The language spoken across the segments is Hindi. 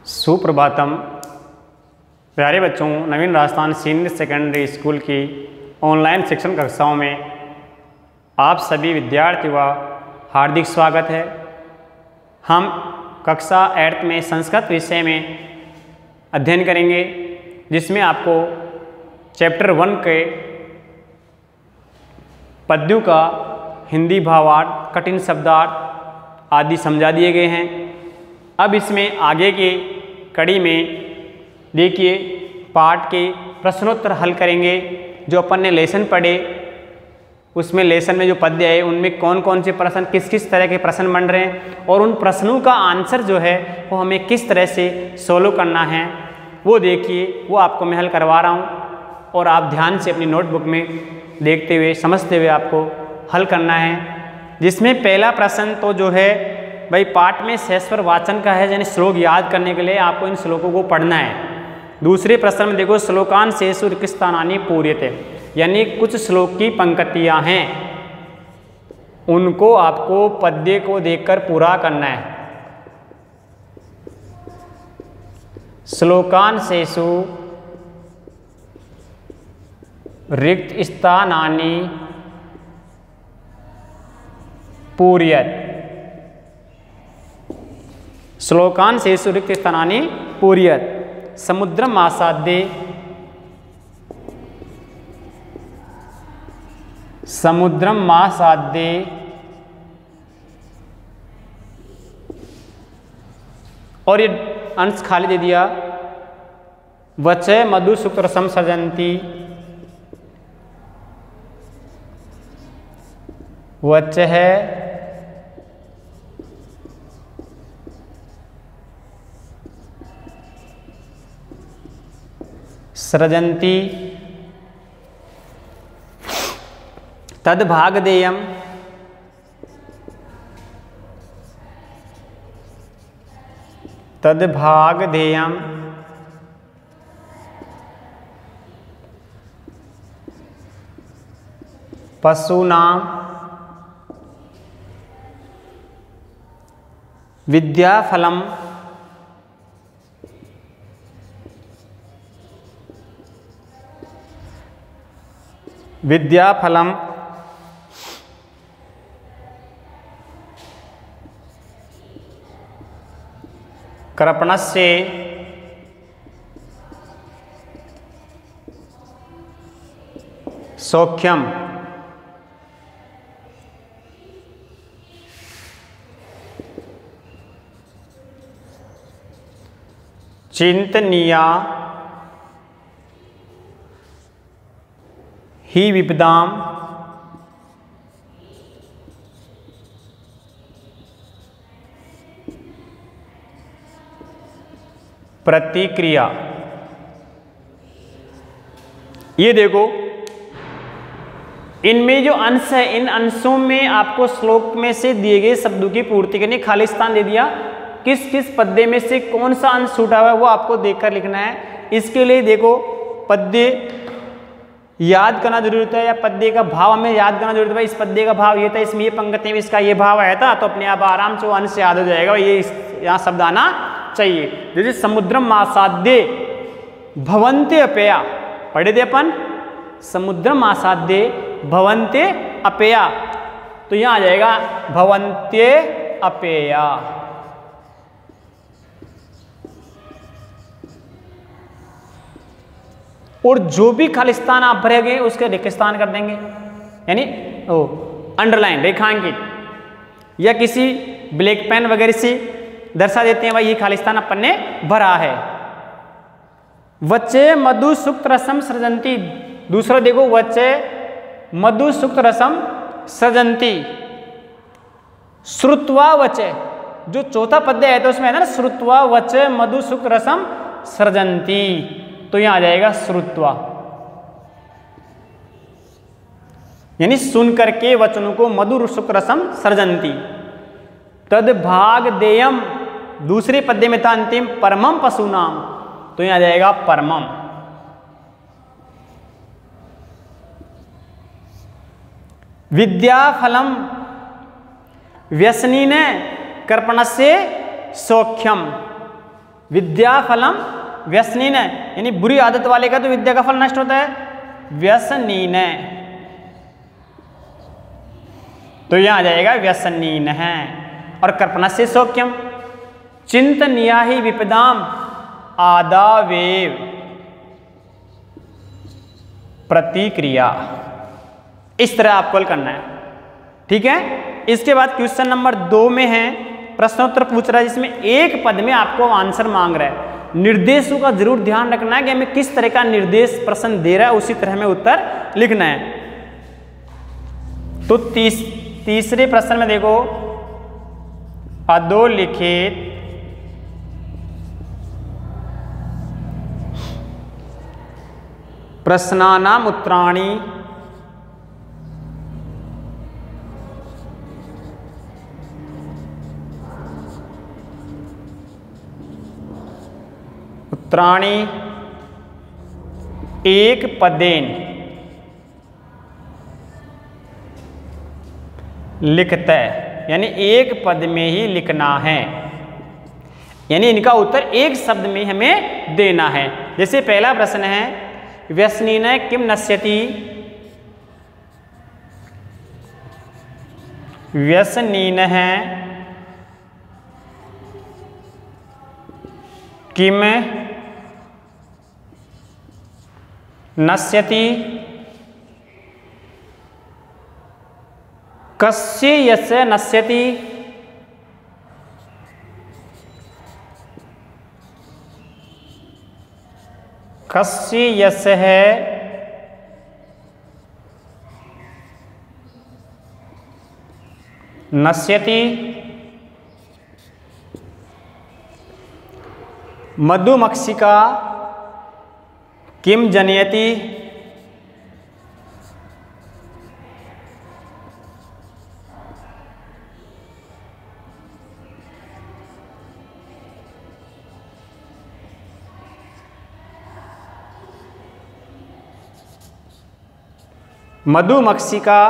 सुप्रभातम प्यारे बच्चों, नवीन राजस्थान सीनियर सेकेंडरी स्कूल की ऑनलाइन शिक्षण कक्षाओं में आप सभी विद्यार्थियों का हार्दिक स्वागत है। हम कक्षा 8 में संस्कृत विषय में अध्ययन करेंगे, जिसमें आपको चैप्टर 1 के पद्यों का हिंदी भावार्थ, कठिन शब्दार्थ आदि समझा दिए गए हैं। अब इसमें आगे की कड़ी में देखिए पाठ के प्रश्नोत्तर हल करेंगे। जो अपन ने लेसन पढ़े, उसमें लेसन में जो पद्य है उनमें कौन कौन से प्रश्न, किस किस तरह के प्रश्न बन रहे हैं और उन प्रश्नों का आंसर जो है वो हमें किस तरह से सोल्व करना है वो देखिए, वो आपको मैं हल करवा रहा हूँ और आप ध्यान से अपनी नोटबुक में देखते हुए समझते हुए आपको हल करना है। जिसमें पहला प्रश्न तो जो है भाई पाठ में सहस्वर वाचन का है, यानी श्लोक याद करने के लिए आपको इन श्लोकों को पढ़ना है। दूसरे प्रश्न में देखो श्लोकान शेषु रिक्तस्थानानि पूर्यते, यानी कुछ श्लोक की पंक्तियां हैं उनको आपको पद्य को देखकर पूरा करना है। श्लोकान शेषु रिक्त स्थानानि पूर्यत, श्लोकान शेषु रिक्त स्थानानि पूर्यत। समुद्रम आसाद्य, समुद्रम आसाद्य और ये अंश खाली दे दिया। वचय मधु शुक्रसम सृजन्ति, वचः सृजन्ति तद्भागधेयम्, तद्भागधेयम् पशूनां विद्याफलम् विद्याफलम् कृपणस्य सौख्यम, चिंतनीया ही विपदाम प्रतिक्रिया। ये देखो इनमें जो अंश है, इन अंशों में आपको श्लोक में से दिए गए शब्दों की पूर्ति करनी, खाली स्थान दे दिया। किस किस पद्य में से कौन सा अंश छूटा हुआ है वो आपको देखकर लिखना है। इसके लिए देखो पद्य याद करना जरूरी है या पद्य का भाव हमें याद करना जरूरी है। भाई इस पद्य का भाव ये था, इसमें ये पंक्ति में इसका ये भाव आया था, तो अपने आप आराम से वो अंश याद हो जाएगा। ये यहाँ शब्द आना चाहिए। जैसे समुद्रम आसाद्य भवन्ते अपेया, पढ़े थे अपन, समुद्रम आसाद्य भवन्ते अपेया, तो यहाँ आ जाएगा भवन्ते अपेया। और जो भी खाली स्थान आप भरेंगे उसके रिक्त स्थान कर देंगे, यानी अंडरलाइन रेखांकित या किसी ब्लैक पेन वगैरह से दर्शा देते हैं भाई ये खाली स्थान अपन ने भरा है। वच्चे मधु सुक्त रसम सृजन्ति, दूसरा देखो वच्चे मधु सुक्त रसम सृजन्ति, श्रुत्वा वचे, जो चौथा पद्य है तो उसमें है ना श्रुत्वा वचे मधु सुक्त रसम सृजन्ति, तो यहां आ जाएगा श्रुत्वा, यानी सुन करके वचनों को मधुर सुख रसम सृजन्ति। तद भाग देयम, दूसरे पद्य में था अंतिम परमम पशुनाम, तो यहां आ जाएगा परमम। विद्याफलम व्यसनी ने कर्पणस्य सौख्यम, विद्या फलम व्यसनीन, यानी बुरी आदत वाले का तो विद्या का फल नष्ट होता है, व्यसनीन, तो यहां आ जाएगा व्यसनीन है। और कर्पणस्य सौख्यम चिंतनीया ही विपदाम आदावेव प्रतिक्रिया, इस तरह आपको करना है। ठीक है, इसके बाद क्वेश्चन नंबर 2 में है प्रश्नोत्तर पूछ रहा है, जिसमें एक पद में आपको आंसर मांग रहा है। निर्देशों का जरूर ध्यान रखना है कि हमें किस तरह का निर्देश प्रश्न दे रहा है, उसी तरह हमें उत्तर लिखना है। तो तीसरे प्रश्न में देखो, अधोलिखित प्रश्नानाम उत्तराणि एक पदेन लिखते, यानी एक पद में ही लिखना है, यानी इनका उत्तर एक शब्द में हमें देना है। जैसे पहला प्रश्न है, व्यसनीन किम नश्यति, व्यसनीन है किम नश्यति, कस्य यस्य नश्यति, कस्य यस्य है नश्यति, मधुमक्षिका किम जनयति, मधुमक्षिका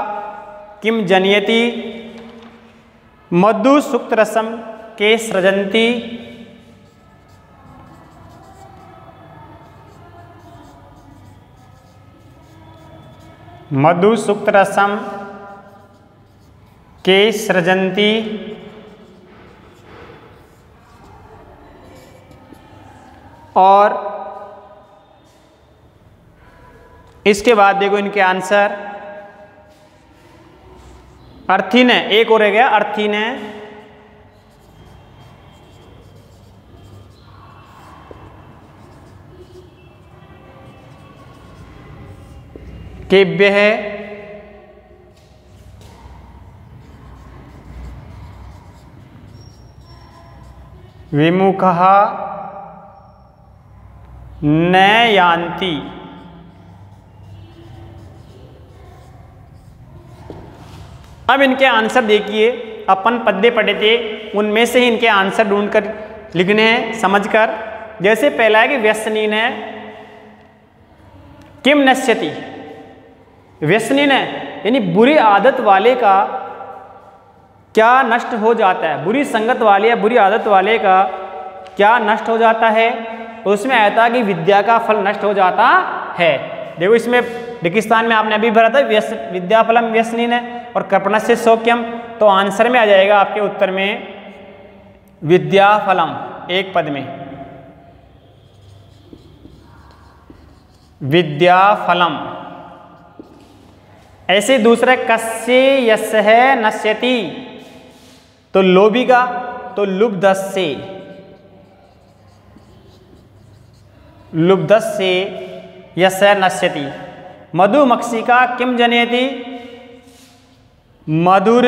किम जनयति, मधु सुक्तरसम के सृजन्ति, मधु सुक्तरसम के सृजन्ति। और इसके बाद देखो इनके आंसर, अर्थी ने, एक और रह गया, अर्थी ने केभ्य है विमुखः न यान्ति। अब इनके आंसर देखिए, अपन पद्य पढ़े थे उनमें से ही इनके आंसर ढूंढकर लिखने हैं समझकर। जैसे पहला है कि व्यसनीन है किम नश्यति, व्यसनीन है यानी बुरी आदत वाले का क्या नष्ट हो जाता है, बुरी संगत वाले या बुरी आदत वाले का क्या नष्ट हो जाता है। उसमें आया था कि विद्या का फल नष्ट हो जाता है। देखो इसमें रेगिस्तान में आपने अभी भरा था विद्या फलम व्यसनीन है और कर्पणस्य सौख्यम, तो आंसर में आ जाएगा आपके उत्तर में विद्या फलम, एक पद में विद्या फलम। ऐसे दूसरा कस्य यस्य नश्यति, तो लोभी का तो लुब्धस्य, लुब्धस्य यस्य नश्यति। मधुमक्षिका किम जनयति, मधुर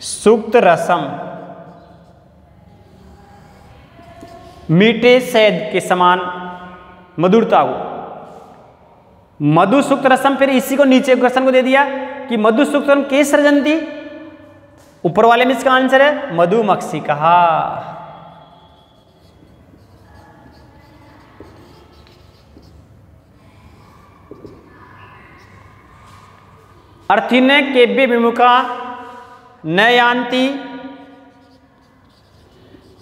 सुक्त रसम, मीठे शहद के समान मधुरता को। मधु सुक्त रसम, फिर इसी को नीचे क्वेश्चन को दे दिया कि मधु सुक्त रसम के सृजन्ति, ऊपर वाले में इसका आंसर है मधुमक्षिका। अर्थिन केभ्य विमुखा न यान्ति,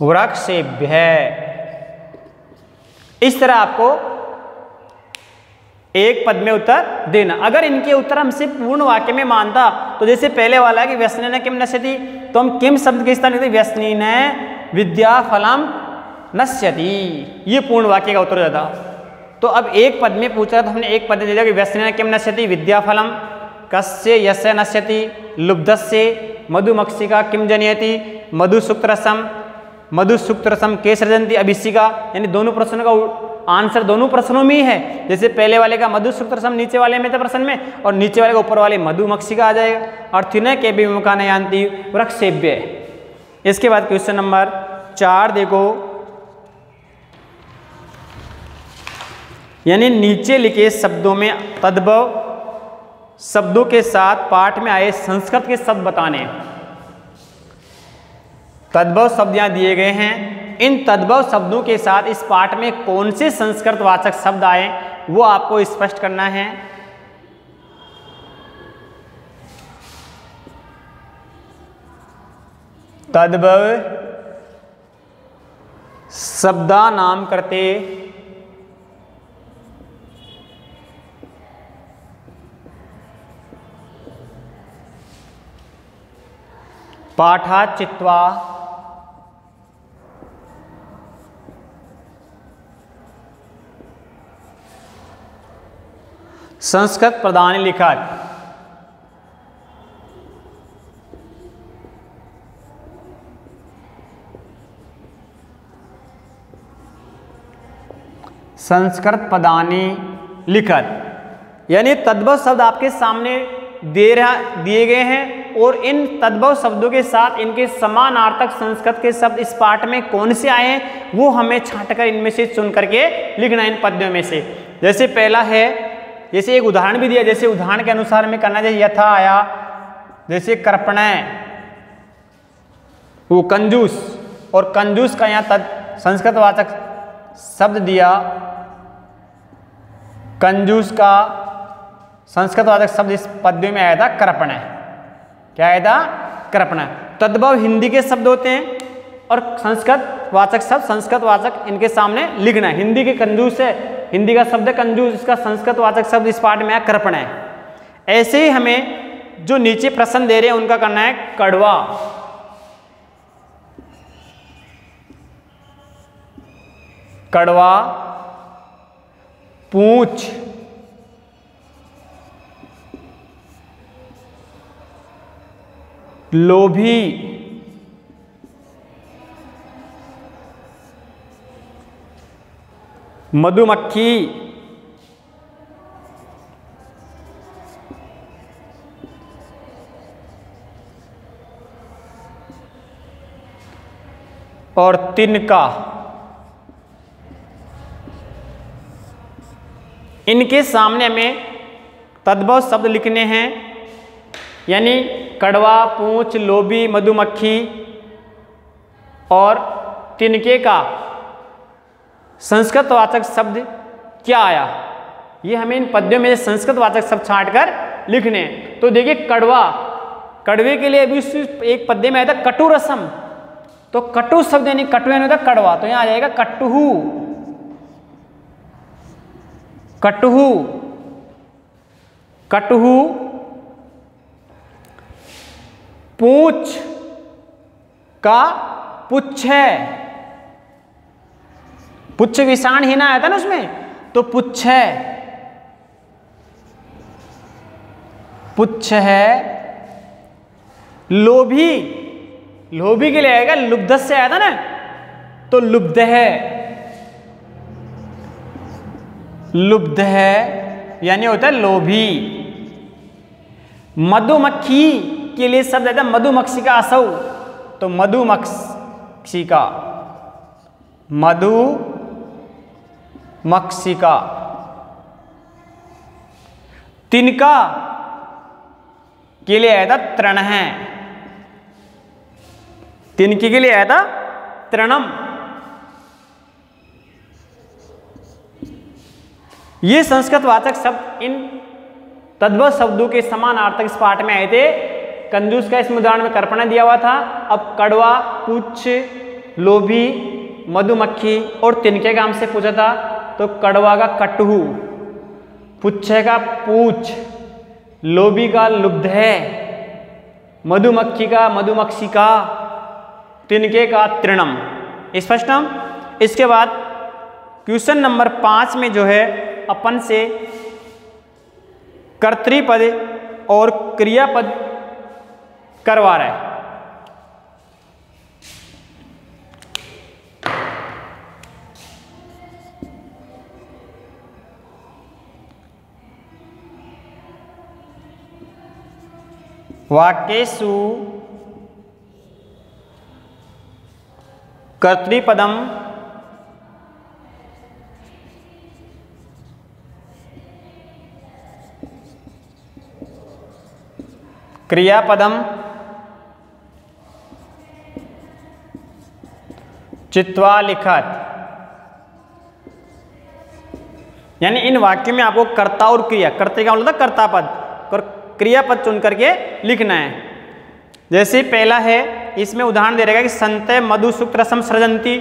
वृक्षेभ्य। इस तरह आपको एक पद में उत्तर देना। अगर इनके उत्तर हमसे पूर्ण वाक्य में मानता तो जैसे पहले वाला है कि व्यसनेन किम नश्यति, तो हम किम शब्द के स्थान लिखते व्यसनेन विद्याफलम नश्यति, ये पूर्ण वाक्य का उत्तर जाता। तो अब एक पद में पूछा तो हमने एक पद दे दिया कि व्यसनेन किम नश्यति विद्याफलम, कस्य यस्य नश्यति, लुब्धस्य, मधुमक्षिका किम जनयति, मधुसूक्तरसम, मधुसूक्तरसम के सृजन्ति अभिषिका। यानी दोनों प्रश्नों का आंसर दोनों प्रश्नों में ही है। जैसे पहले वाले का मधुसूक्तरसम नीचे वाले में था प्रश्न में, और नीचे वाले का ऊपर वाले मधुमक्षिका आ जाएगा। और थिन के भी मुका नहीं आंती वृक्षेभ्य। इसके बाद क्वेश्चन नंबर 4 देखो, यानी नीचे लिखे शब्दों में तद्भव शब्दों के साथ पाठ में आए संस्कृत के शब्द बताने। तद्भव शब्द यहां दिए गए हैं, इन तद्भव शब्दों के साथ इस पाठ में कौन से संस्कृत वाचक शब्द आए वो आपको स्पष्ट करना है। तद्भव शब्दा नाम करते पाठा चित्वा संस्कृत प्रदान लिखत। संस्कृत पदानी लिखत, यानी तद्भव शब्द आपके सामने दिए गए हैं और इन तद्भव शब्दों के साथ इनके समानार्थक संस्कृत के शब्द इस पाठ में कौन से आए हैं वो हमें छांटकर इनमें से चुन करके लिखना इन पद्यों में से। जैसे पहला है, जैसे एक उदाहरण भी दिया, जैसे उदाहरण के अनुसार हमें करना चाहिए। यथा आया, जैसे कर्पणय, वो कंजूस, और कंजूस का यहाँ संस्कृतवाचक शब्द दिया। कंजूस का संस्कृतवाचक शब्द इस पद्य में आया था कर्पणय। क्या आया था? कर्पणय। तद्भव हिंदी के शब्द होते हैं और संस्कृत वाचक शब्द संस्कृत वाचक इनके सामने लिखना है। हिंदी के कंजूस है, हिंदी का शब्द है कंजूस, इसका संस्कृत वाचक शब्द इस पाठ में आया कर्पणय। ऐसे ही हमें जो नीचे प्रश्न दे रहे हैं उनका करना है कड़वा। कड़वा, पूंछ, लोभी, मधुमक्खी, और तिनका। इनके सामने हमें तद्भव शब्द लिखने हैं, यानी कड़वा, पूंछ, लोभी, मधुमक्खी और तिनके का संस्कृतवाचक शब्द क्या आया, ये हमें इन पद्यों में संस्कृतवाचक शब्द छांट कर लिखने हैं। तो देखिए कड़वा, कड़वे के लिए अभी एक पद्य में आया था कटुरसम, तो कटु शब्द यानी कटु यानी होता कड़वा, तो यहां आ जाएगा कटुहु। कटुहु, कटुहु। पूंछ का पुच्छ है, पुच्छ विषाण ही ना आया था ना उसमें, तो पुच्छ है, पुच्छ है। लोभी, लोभी के लिए आएगा लुब्ध से आया था ना, तो लुब्ध है, लुब्ध है यानी होता है लोभी। मधुमक्खी के लिए शब्द आता है मधुमक्षिका असौ, तो मधुमक्षिका, मधुमक्षिका। तिनका के लिए आया था तृण है, तिनकी के लिए आया था तृणम। ये संस्कृतवाचक शब्द इन तद्भव शब्दों के समानार्थक इस पाठ में आए थे। कंजूस का इसमें उदाहरण में कर्पणा दिया हुआ था। अब कड़वा, पुच्छ, लोभी, मधुमक्खी और तिनके काम से पूछा था तो कड़वा का कटहू, पुच्छे का पूछ, लोभी का लुब्ध है, मधुमक्खी का मधुमक्षिका, तिनके का तृणम। स्पष्टम। इसके बाद क्वेश्चन नंबर 5 में जो है अपन से कर्तृपद और क्रियापद करवा रहा है। वाक्येषु कर्तृपदम क्रियापदम चित्वा लिखत। यानी इन वाक्यों में आपको कर्ता और क्रिया, कर्ता का मतलब कर्ता पद और क्रियापद चुन करके लिखना है। जैसे पहला है, इसमें उदाहरण दे रहेगा कि संतय मधु सुक्त रसम सृजंती।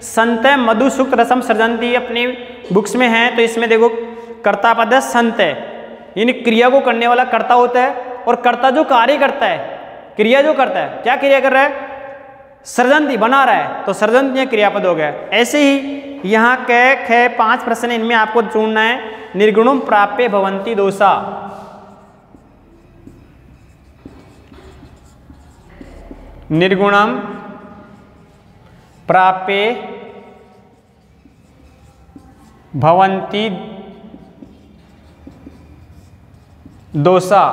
संतय मधु सुक्त रसम सृजंती अपनी बुक्स में है, तो इसमें देखो कर्ता पद है संतय, यानी क्रिया को करने वाला कर्ता होता है और कर्ता जो कार्य करता है, क्रिया जो करता है, क्या क्रिया कर रहा है? सृजंती, बना रहा है, तो सृजंती यह क्रियापद हो गया। ऐसे ही यहाँ कै ख 5 प्रश्न, इनमें आपको चुनना है निर्गुणम प्राप्य भवंती दोषा। निर्गुणम प्राप्य भवंती दोषा।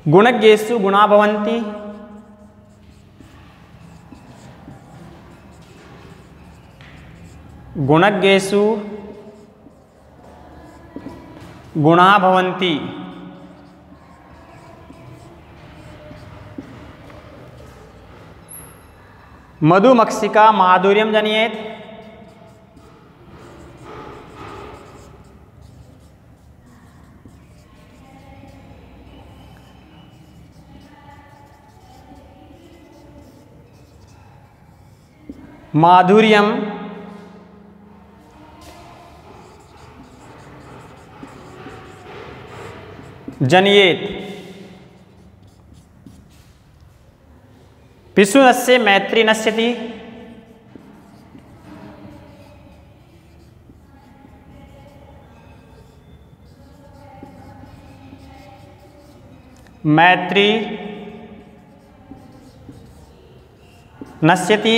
गुणज्ञेषु गुणा भवन्ति। गुणज्ञेषु गुणा भवन्ति। मधुमक्षिका माधुर्यम जनियेत। माधुर्यम जनियेत। पिशुनस्य मैत्री नश्यति। मैत्री नश्यति।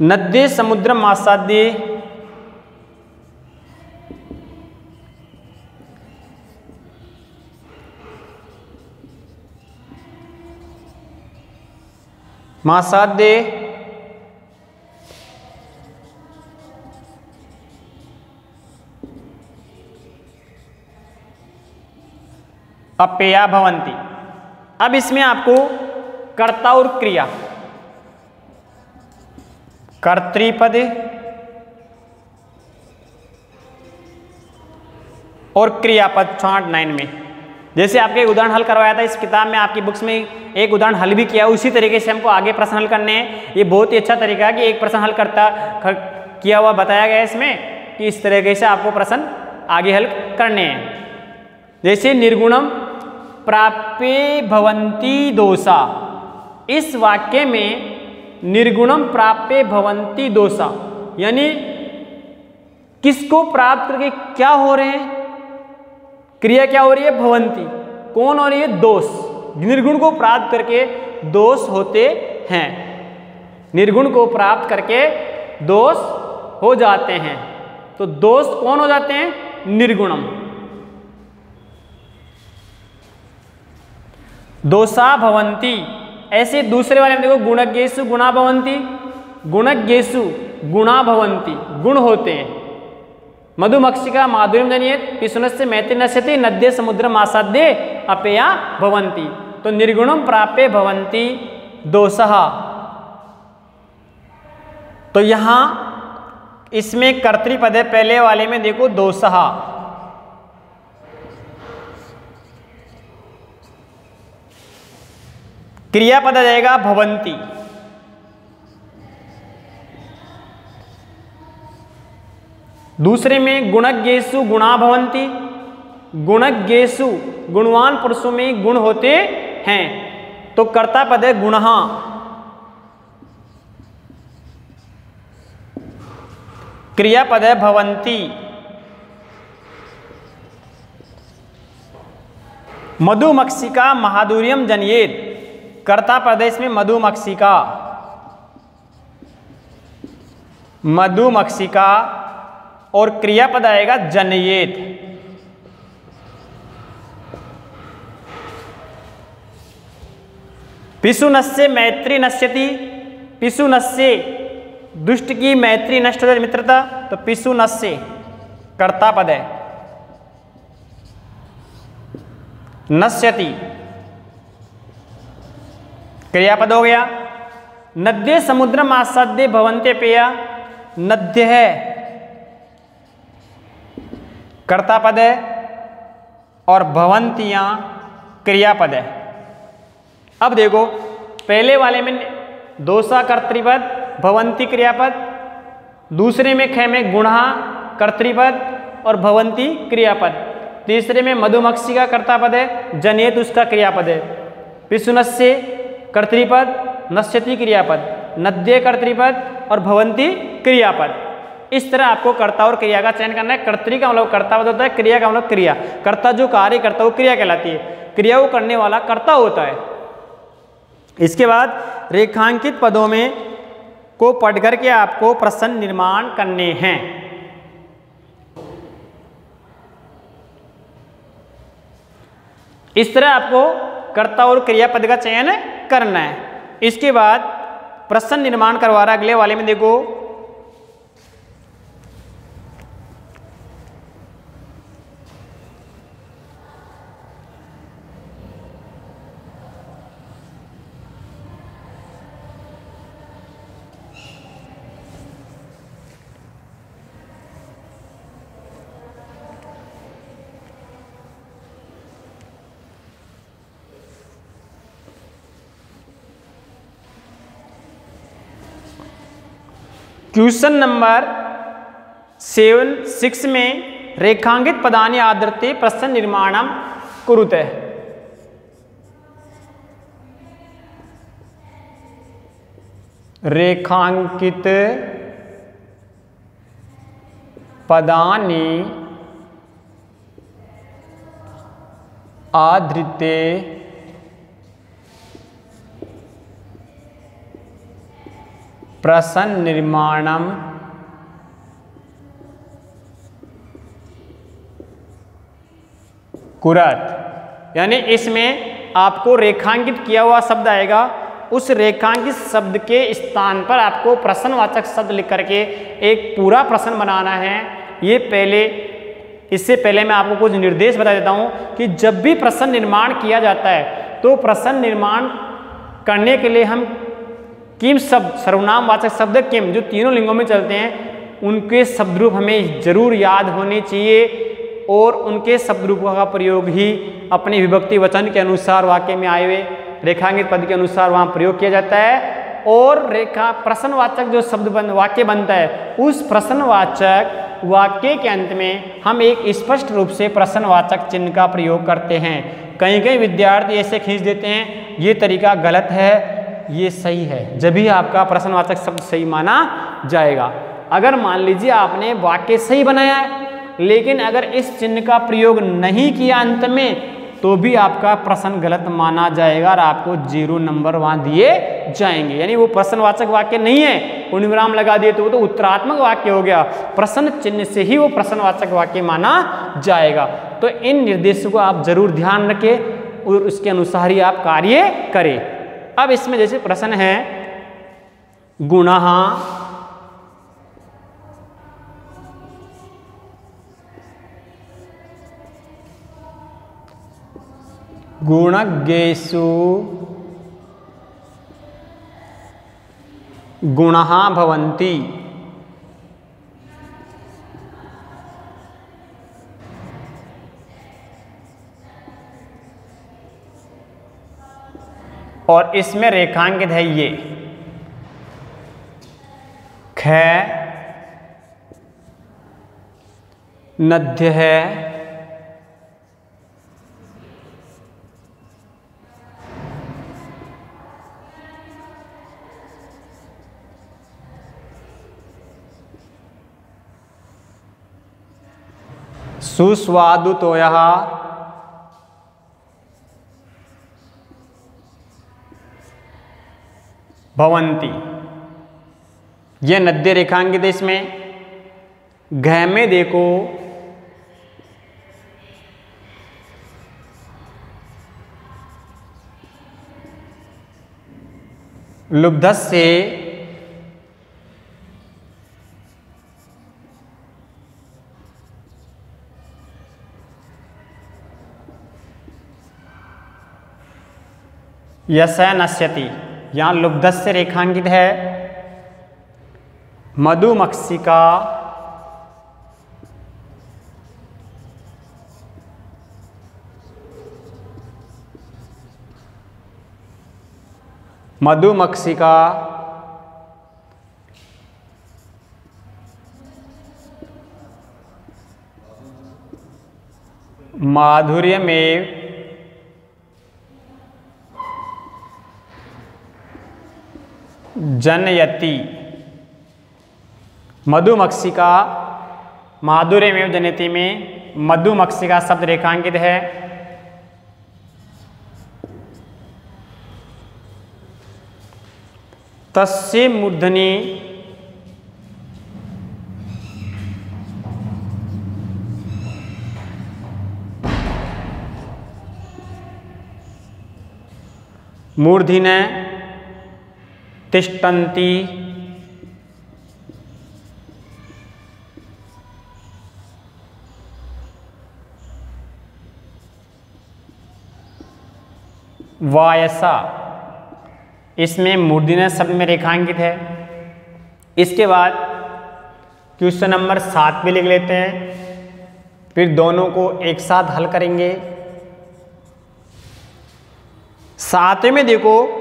नद्ये समुद्रम आसाद्ये। मासाद्ये अपेया भवन्ति। अब इसमें आपको कर्ता और क्रिया, कर्तृपद और क्रियापद चार्ट 9 में। जैसे आपके एक उदाहरण हल करवाया था इस किताब में, आपकी बुक्स में एक उदाहरण हल भी किया, उसी तरीके से हमको आगे प्रश्न हल करने हैं। ये बहुत ही अच्छा तरीका है कि एक प्रश्न हल किया हुआ बताया गया है इसमें कि इस तरीके से आपको प्रश्न आगे हल करने हैं। जैसे निर्गुणम प्राप्य भवन्ति दोषा। इस वाक्य में निर्गुणम प्राप्य भवन्ति दोषा, यानी किसको प्राप्त करके क्या हो रहे हैं? क्रिया क्या हो रही है? भवंती। कौन हो रही है? दोष। निर्गुण को प्राप्त करके दोष होते हैं। निर्गुण को प्राप्त करके दोष हो जाते हैं। तो दोष कौन हो जाते हैं? निर्गुणम। दोषा भवंती। ऐसे दूसरे वाले में देखो, गुणज्ञेषु गुणा भवन्ति। गुणज्ञेषु गुणा भवन्ति, गुण होते हैं। मधुमक्षिका माधुर्यम जनियेत। पिशुनस्य मैत्री नश्यति। नद्ये समुद्रम आसाद्ये अपेया भवन्ति। तो निर्गुणम प्राप्य भवन्ति दोषः। तो यहां इसमें कर्तृपद है, पहले वाले में देखो दोषः। क्रियापद आ जाएगा भवन्ति। दूसरे में गुणज्ञेषु गुणा भवन्ति। गुणज्ञेषु गुणवान पुरुषों में गुण होते हैं, तो कर्ता पद है गुणः। क्रियापद है भवन्ति। मधुमक्षिका माधुर्यम जनयेत। कर्ता पद है इसमें मधुमक्षिका। मधुमक्षिका और क्रियापद आएगा जनयेत। पिशुनस्य मैत्री नश्यति। पिशुनस्य दुष्ट की मैत्री नष्ट हो जाए, मित्रता, तो पिशुनस्य कर्ता पद है। नश्यति क्रियापद हो गया। नद्ये समुद्रम आसाद्य भवन्ते पेया। नद्य है कर्ता पद है और भवंतियां क्रियापद है। अब देखो पहले वाले में दोसा कर्तृपद भवंती क्रियापद, दूसरे में ख में गुणा कर्तृपद और भवंती क्रियापद, तीसरे में मधुमक्षिका कर्तापद है, जनेत उसका क्रियापद है, पिशुनस्य कर्तृपद, नश्यति क्रियापद, नद्ये कर्तृपद और भवंती क्रियापद। इस तरह आपको कर्ता और क्रिया का चयन करना है। कर्तृ का मतलब कर्तापद होता है, क्रिया का मतलब क्रिया। कर्ता जो कार्य करता है वो क्रिया कहलाती है, क्रिया को करने वाला कर्ता होता है। इसके बाद रेखांकित पदों में को पढ़ करके आपको प्रश्न निर्माण करने हैं। इस तरह आपको कर्ता और क्रियापद का चयन करना है। इसके बाद प्रश्न निर्माण करवा रहा अगले वाले में देखो, क्वेश्चन नंबर 6 में रेखांकित पदानि आदृत्य प्रश्न निर्माणम कुरुते। रेखांकित पदानि आदृत्य प्रश्न निर्माणम कुरत। यानी इसमें आपको रेखांकित किया हुआ शब्द आएगा, उस रेखांकित शब्द के स्थान पर आपको प्रश्नवाचक शब्द लिख करके एक पूरा प्रश्न बनाना है। ये इससे पहले मैं आपको कुछ निर्देश बता देता हूं कि जब भी प्रश्न निर्माण किया जाता है तो प्रश्न निर्माण करने के लिए हम किम शब्द, सर्वनाम वाचक शब्द किम, जो तीनों लिंगों में चलते हैं, उनके शब्द रूप हमें जरूर याद होने चाहिए और उनके शब्द रूपों का प्रयोग ही अपने विभक्ति वचन के अनुसार वाक्य में आए हुए रेखांकित पद के अनुसार वहाँ प्रयोग किया जाता है। और प्रश्नवाचक जो शब्द वाक्य बनता है, उस प्रश्नवाचक वाक्य के अंत में हम एक स्पष्ट रूप से प्रश्नवाचक चिन्ह का प्रयोग करते हैं। कई विद्यार्थी ऐसे खींच देते हैं, ये तरीका गलत है, ये सही है, जब भी आपका प्रश्नवाचक शब्द सही माना जाएगा। अगर मान लीजिए आपने वाक्य सही बनाया है लेकिन अगर इस चिन्ह का प्रयोग नहीं किया अंत में, तो भी आपका प्रश्न गलत माना जाएगा और आपको 0 नंबर वहां दिए जाएंगे। यानी वो प्रश्नवाचक वाक्य नहीं है, पूर्णविराम लगा दिए तो वो तो उत्तरात्मक वाक्य हो गया, प्रश्न चिन्ह से ही वो प्रश्नवाचक वाक्य माना जाएगा। तो इन निर्देशों को आप जरूर ध्यान रखें और उसके अनुसार ही आप कार्य करें। अब इसमें जैसे प्रश्न है गुणः गुणज्ञेषु गुणः भवन्ति। और इसमें रेखांकित है ये ख नद्य है, सुस्वादुतोयः भवन्ति। यह नद्य रेखांकित है। इसमें घ में देखो लुब्धस्य यश नश्यति। यहाँ लुब्धस्य रेखांकित है मधुमक्षिका मधुमक्षिका माधुर्यमेव जनयति। मधुमक्षिका माधुर्यमेव जनयति में मधुमक्षिका शब्द रेखांकित है। तस्य मूर्धनि मूर्धिने तिष्ठन्ति वायसा। इसमें मूर्धन्य शब्द में रेखांकित है। इसके बाद क्वेश्चन नंबर 7 भी लिख लेते हैं, फिर दोनों को एक साथ हल करेंगे। 7 में देखो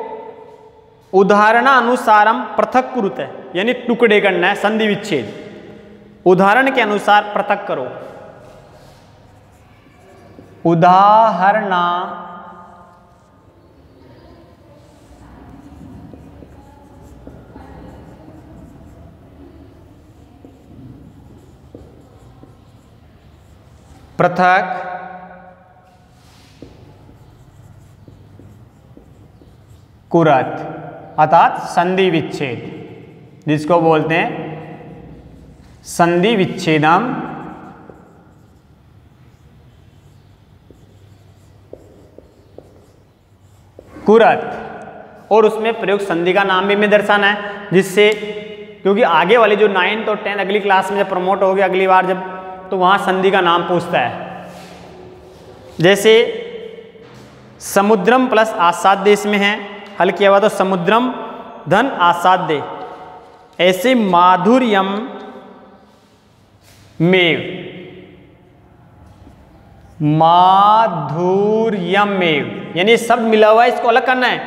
उदाहरणानुसारम पृथक कुरुत है, यानी टुकड़े करना है, संधि विच्छेद। उदाहरण के अनुसार पृथक करो। उदाहरणा पृथक कुरत अर्थात संधि विच्छेद, जिसको बोलते हैं संधि विच्छेदम कुरत। और उसमें प्रयुक्त संधि का नाम भी हमें दर्शाना है, जिससे क्योंकि आगे वाले जो 9th और 10th अगली क्लास में जब प्रमोट हो गया अगली बार जब, तो वहाँ संधि का नाम पूछता है। जैसे समुद्रम प्लस आसाद्य इसमें है, हल किया हुआ तो समुद्रम धन आसाद्य। ऐसे माधुर्यम मेव, माधुर्यमेव, यानी शब्द मिला हुआ है, इसको अलग करना है।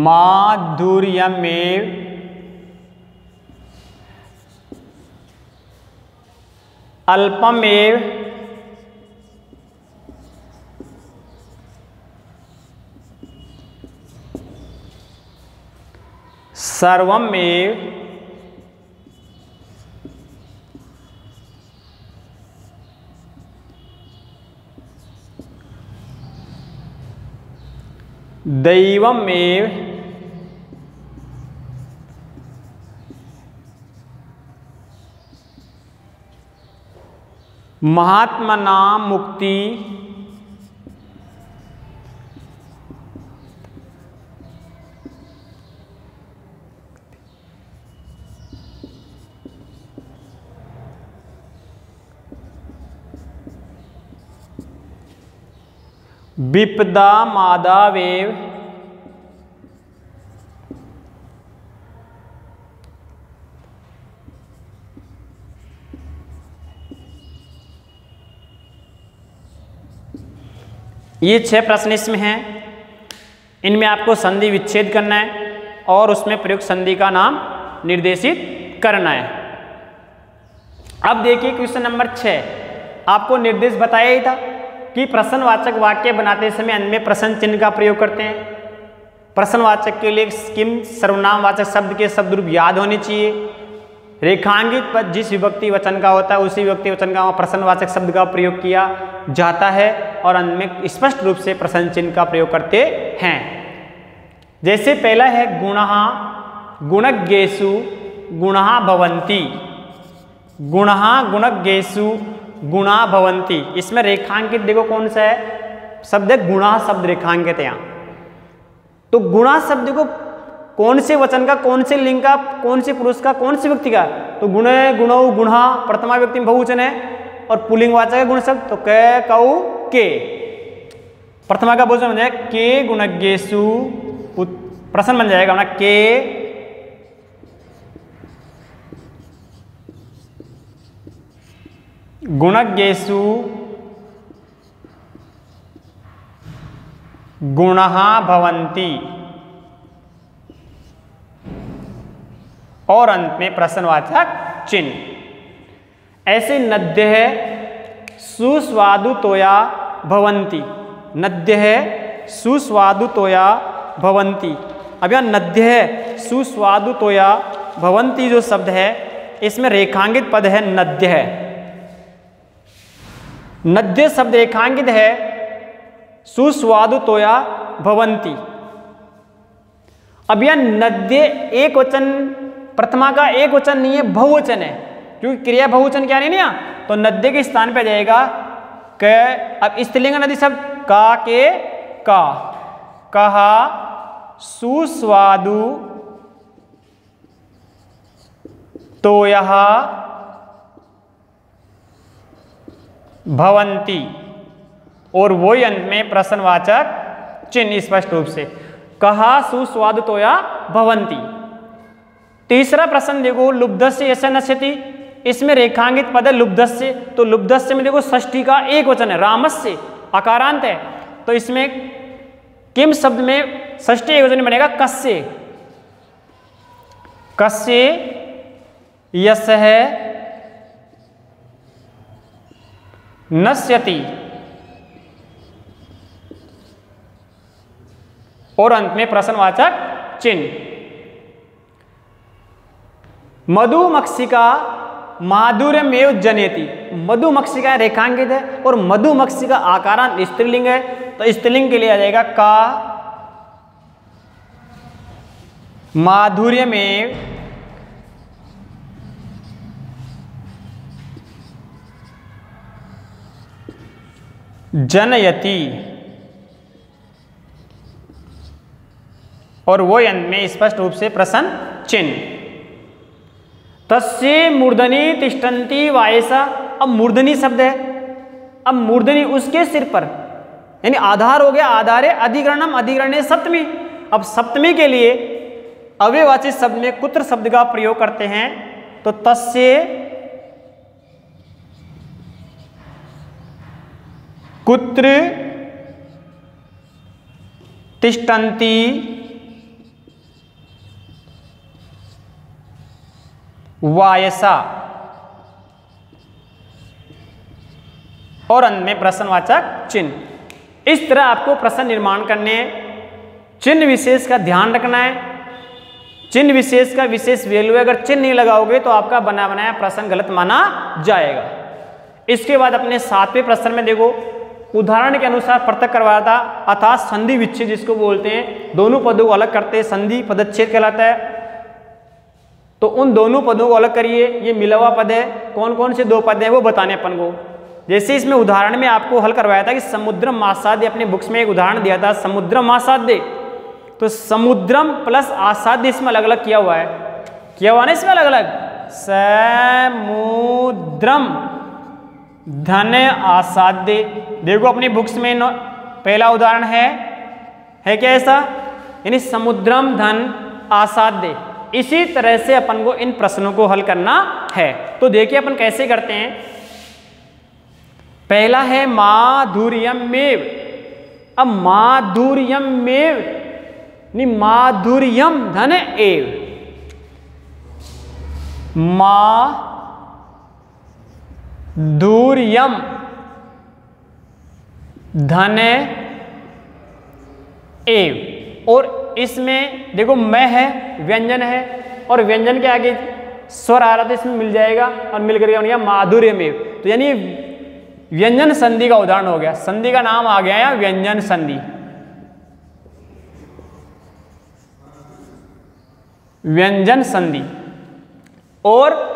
माधुर्यमेव अल्पमेव सर्वमेव दैवमेव महात्मना मुक्ति विपदा मादावेव ये 6 प्रश्न इसमें हैं। इनमें आपको संधि विच्छेद करना है और उसमें प्रयुक्त संधि का नाम निर्देशित करना है। अब देखिए क्वेश्चन नंबर 6, आपको निर्देश बताया ही था कि प्रश्नवाचक वाक्य बनाते समय अंत में प्रश्न चिन्ह का प्रयोग करते हैं। प्रश्नवाचक के लिए किम सर्वनामवाचक शब्द के शब्द रूप याद होने चाहिए। रेखांकित पद जिस विभक्ति वचन का होता है उसी विभक्ति वचन का वहाँ प्रश्नवाचक शब्द का प्रयोग किया जाता है और अंत में स्पष्ट रूप से प्रश्न चिन्ह का प्रयोग करते हैं। जैसे पहला है गुणः, गुणज्ञेषु गुणः भवन्ति। गुणः गुणज्ञेषु गुणा भवन्ति, इसमें रेखांकित देखो कौन सा है शब्द है, गुणा शब्द रेखांकित है यहाँ। तो गुणा शब्द को कौन से वचन का, कौन से लिंग का, कौन से पुरुष का, कौन से व्यक्ति का, तो गुण गुणौ गुणा प्रथमा व्यक्ति में बहुवचन है और पुल्लिंगवाचक है गुण शब्द, तो कै कौ के प्रथमा का बहुवचन बन जाएगा के गुणज्ञेषु, प्रश्न बन जाएगा ना के गुणज्ञेषु गुणः भवन्ति और अंत में प्रश्नवाचक चिन्ह। ऐसे नद्य है सुस्वादुतोया भवन्ति, नद्य है सुस्वादुतोया भवन्ति। अब यहाँ नद्य है सुस्वादुतोया भवन्ति जो शब्द है इसमें रेखांकित पद है नद्य है। नद्य शब्द रेखांकित है सुस्वादुतोया भवन्ति। अब यह नद्य एक वचन, प्रथमा का एक वचन नहीं है, बहुवचन है, क्योंकि क्रिया बहुवचन क्या नहीं ना, तो नद्य के स्थान पे जाएगा क। अब स्त्रीलिंग नदी शब्द का के का, कहा सुस्वादु तो यह भवन्ति और वो अंत में प्रश्नवाचक चिन्ह स्पष्ट रूप से कहा सुस्वादु तो या भवन्ति। तीसरा प्रश्न देखो लुब्धस्य यस्य नश्यति, इसमें रेखांकित पद है लुब्धस्य, तो लुब्धस्य में देखो षष्ठी का एक वचन है, रामस्य अकारांत है, तो इसमें किम शब्द में षष्ठी एक वचन बनेगा कस्य, कस्य यस्य है नश्यति और अंत में प्रश्नवाचक चिन्ह। मधुमक्षिका माधुर्यमेव जनयति, मधुमक्षिका रेखांकित है और मधुमक्षिका आकारांत स्त्रीलिंग है, तो स्त्रीलिंग के लिए आ जाएगा का माधुर्यमेव जनयति और वो अंत में स्पष्ट रूप से प्रश्न चिन्ह। तस्य मूर्धनि तिष्ठन्ति वायसा, अब मूर्धनि शब्द है, अब मूर्धनि उसके सिर पर, यानी आधार हो गया, आधारे अधिकरणम अधिकरणे सप्तमी। अब सप्तमी के लिए अव्ययवाची शब्द में कुत्र शब्द का प्रयोग करते हैं, तो तस्य कुत्र तिष्ठन्ति वायसा और अंत में प्रश्नवाचक चिन्ह। इस तरह आपको प्रश्न निर्माण करने हैं। चिन्ह विशेष का ध्यान रखना है, चिन्ह विशेष का विशेष वैल्यू है, अगर चिन्ह नहीं लगाओगे तो आपका बना बनाया प्रश्न गलत माना जाएगा। इसके बाद अपने 7वें प्रश्न में देखो उदाहरण के अनुसार पृथक करवाया था, अर्थात संधि विच्छेद जिसको बोलते हैं, दोनों पदों को अलग करते हैं, संधि पदच्छेद कहलाता है। तो उन दोनों पदों को अलग करिए, ये मिला हुआ पद है, कौन कौन से दो पद हैं वो बताने अपन को। जैसे इसमें उदाहरण में आपको हल करवाया था कि समुद्रम आसाद्य, अपने बुक्स में एक उदाहरण दिया था समुद्रम आसाद्य, तो समुद्रम प्लस आसाद्य इसमें अलग अलग किया हुआ है, किया हुआ ना इसमें अलग अलग, समुद्रम धन आसाद्य। देखो अपनी बुक्स में पहला उदाहरण है क्या ऐसा, यानी समुद्रम धन आसाद्य। इसी तरह से अपन को इन प्रश्नों को हल करना है। तो देखिए अपन कैसे करते हैं। पहला है माधुर्यमेव, अब माधुर्यमेव नहीं, माधुर्यम धन एव, माधुर्यम धन एव। और इसमें देखो मैं है, व्यंजन है, और व्यंजन के आगे स्वर आ रहा था, इसमें मिल जाएगा और मिलकर के बन गया माधुर्यमेव। तो यानी व्यंजन संधि का उदाहरण हो गया, संधि का नाम आ गया है व्यंजन संधि। व्यंजन संधि। और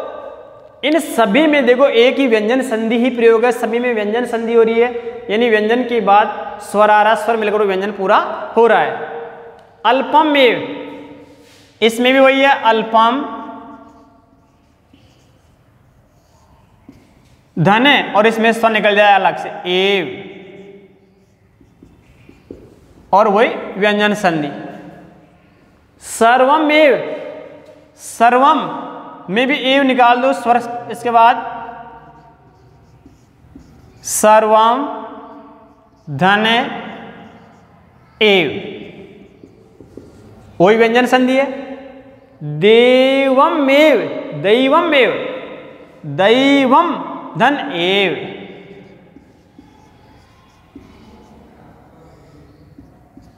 इन सभी में देखो एक ही व्यंजन संधि ही प्रयोग है, सभी में व्यंजन संधि हो रही है, यानी व्यंजन के बाद स्वर आ रहा, स्वर मिलकर व्यंजन पूरा हो रहा है। अल्पम में, इसमें भी वही है, अल्पम धन है और इसमें स्वर निकल जाए अलग से एव, और वही व्यंजन संधि। सर्वम एव, सर्वम में भी एव निकाल दो स्वर, इसके बाद सर्वम धन एव, वही व्यंजन संधि है। देवम एव, दैवम एव, दैवम धन एव,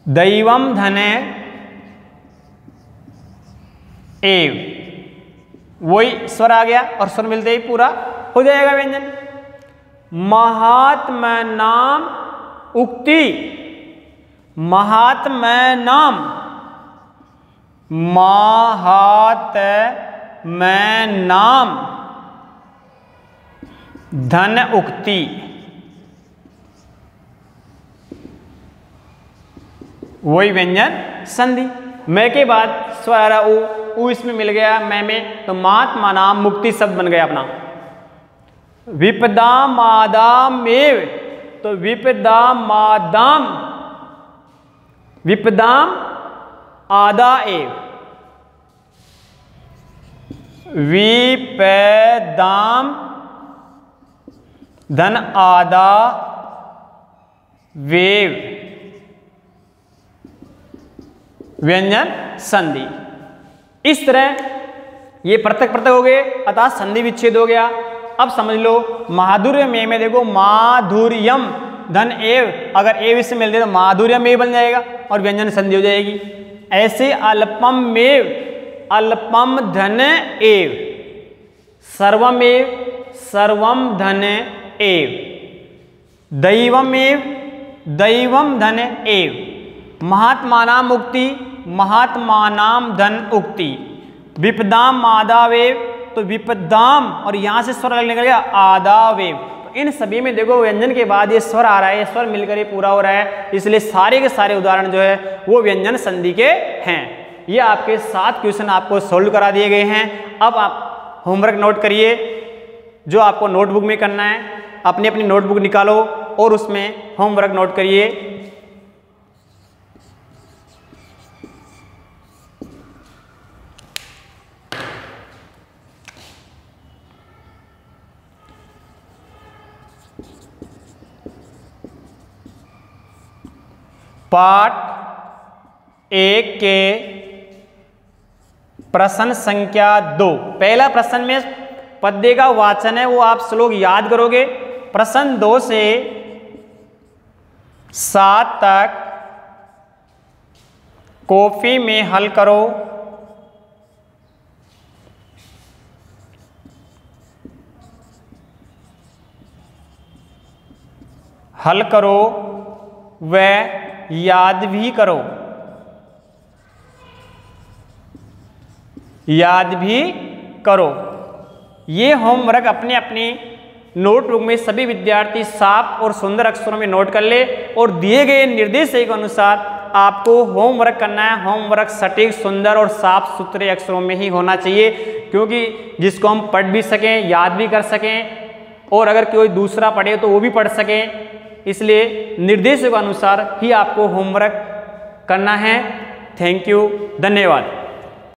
दैवम धन एव, वही स्वर आ गया और स्वर मिलते ही पूरा हो जाएगा व्यंजन। महात्मा नाम उक्ति, महात्मा नाम, महात्मा नाम धन उक्ति, वही व्यंजन संधि। मैं के बाद स्वर उ इसमें मिल गया मैं में, तो महात्मा नाम मुक्ति शब्द बन गया अपना। विपदा मादाम एव, तो विपदा मादाम, विपदाम आदा एव, विपदाम धन आदा वेव, व्यंजन संधि। इस तरह ये पृथक पृथक हो गए, अतः संधि विच्छेद हो गया। अब समझ लो माधुर्य में देखो माधुर्यम धन एव, अगर एव इससे मिल जाए तो माधुर्यम एव बन जाएगा और व्यंजन संधि हो जाएगी। ऐसे अल्पम मेव, अल्पम धन एव, सर्वमेव, सर्वम धन एव, दैवमेव, दैवम धन एव, महात्मानाम मुक्ति, महात्मानाम धन उक्ति, विपदाम आदावेव, तो विपदाम और यहां से स्वर निकल गया आदावेव। तो इन सभी में देखो व्यंजन के बाद ये स्वर आ रहा है, ये स्वर मिलकर ये पूरा हो रहा है, इसलिए सारे के सारे उदाहरण जो है वो व्यंजन संधि के हैं। ये आपके 7 क्वेश्चन आपको सोल्व करा दिए गए हैं। अब आप होमवर्क नोट करिए, जो आपको नोटबुक में करना है, अपनी अपनी नोटबुक निकालो और उसमें होमवर्क नोट करिए। पाठ 1 के प्रश्न संख्या 2। पहला प्रश्न में पद्य का वाचन है, वो आप श्लोक याद करोगे। प्रश्न 2 से 7 तक कॉपी में हल करो। हल करो व याद भी करो, याद भी करो। ये होमवर्क अपने अपने नोटबुक में सभी विद्यार्थी साफ और सुंदर अक्षरों में नोट कर ले और दिए गए निर्देश के अनुसार आपको होमवर्क करना है। होमवर्क सटीक, सुंदर और साफ सुथरे अक्षरों में ही होना चाहिए, क्योंकि जिसको हम पढ़ भी सकें, याद भी कर सकें, और अगर कोई दूसरा पढ़े तो वो भी पढ़ सकें। इसलिए निर्देशों के अनुसार ही आपको होमवर्क करना है। थैंक यू, धन्यवाद।